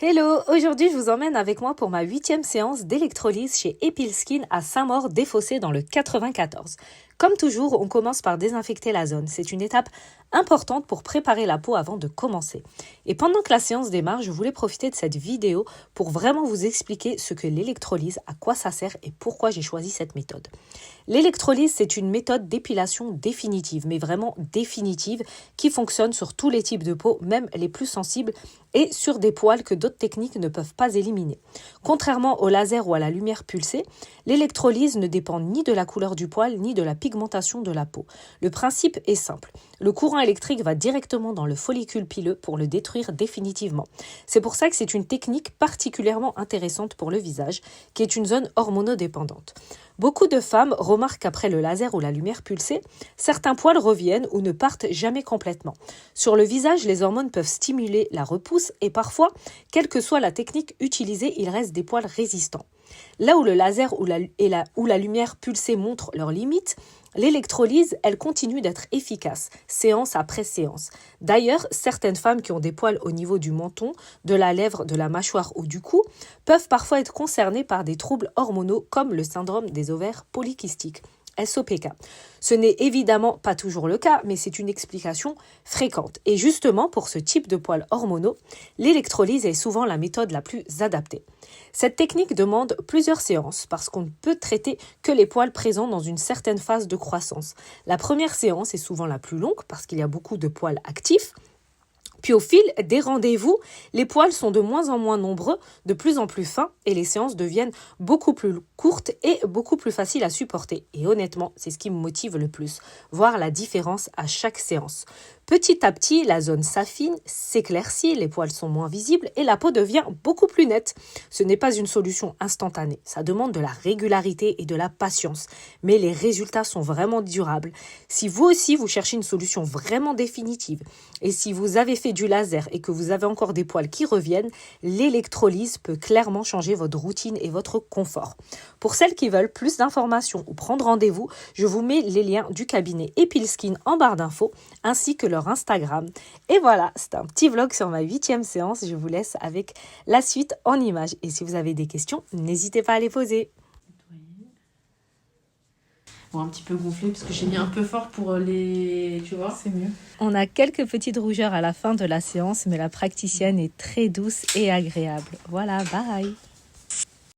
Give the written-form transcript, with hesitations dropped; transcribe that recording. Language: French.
Hello, aujourd'hui je vous emmène avec moi pour ma 8e séance d'électrolyse chez Epilskin à Saint-Maur-des-Fossés dans le 94. Comme toujours, on commence par désinfecter la zone. C'est une étape importante pour préparer la peau avant de commencer. Et pendant que la séance démarre, je voulais profiter de cette vidéo pour vraiment vous expliquer ce que l'électrolyse, à quoi ça sert et pourquoi j'ai choisi cette méthode. L'électrolyse, c'est une méthode d'épilation définitive, mais vraiment définitive, qui fonctionne sur tous les types de peau, même les plus sensibles, et sur des poils que d'autres techniques ne peuvent pas éliminer. Contrairement au laser ou à la lumière pulsée, l'électrolyse ne dépend ni de la couleur du poil, ni de la pigmentation de la peau. Le principe est simple. Le courant électrique va directement dans le follicule pileux pour le détruire définitivement. C'est pour ça que c'est une technique particulièrement intéressante pour le visage, qui est une zone hormonodépendante. Beaucoup de femmes remarquent qu'après le laser ou la lumière pulsée, certains poils reviennent ou ne partent jamais complètement. Sur le visage, les hormones peuvent stimuler la repousse et parfois, quelle que soit la technique utilisée, il reste des poils résistants. Là où le laser ou la lumière pulsée montrent leurs limites, l'électrolyse, elle continue d'être efficace, séance après séance. D'ailleurs, certaines femmes qui ont des poils au niveau du menton, de la lèvre, de la mâchoire ou du cou, peuvent parfois être concernées par des troubles hormonaux comme le syndrome des ovaires polykystiques. SOPK. Ce n'est évidemment pas toujours le cas, mais c'est une explication fréquente. Et justement, pour ce type de poils hormonaux, l'électrolyse est souvent la méthode la plus adaptée. Cette technique demande plusieurs séances parce qu'on ne peut traiter que les poils présents dans une certaine phase de croissance. La première séance est souvent la plus longue parce qu'il y a beaucoup de poils actifs. Puis au fil des rendez-vous, les poils sont de moins en moins nombreux, de plus en plus fins et les séances deviennent beaucoup plus courtes et beaucoup plus faciles à supporter. Et honnêtement, c'est ce qui me motive le plus, voir la différence à chaque séance. Petit à petit, la zone s'affine, s'éclaircit, les poils sont moins visibles et la peau devient beaucoup plus nette. Ce n'est pas une solution instantanée, ça demande de la régularité et de la patience, mais les résultats sont vraiment durables. Si vous aussi, vous cherchez une solution vraiment définitive et si vous avez fait du laser et que vous avez encore des poils qui reviennent, l'électrolyse peut clairement changer votre routine et votre confort. Pour celles qui veulent plus d'informations ou prendre rendez-vous, je vous mets les liens du cabinet Epilskin en barre d'infos ainsi que leur Instagram. Et voilà, c'est un petit vlog sur ma 8e séance. Je vous laisse avec la suite en images. Et si vous avez des questions, n'hésitez pas à les poser. Bon, un petit peu gonflé parce que j'ai mis un peu fort pour les... Tu vois, c'est mieux. On a quelques petites rougeurs à la fin de la séance, mais la praticienne est très douce et agréable. Voilà, bye!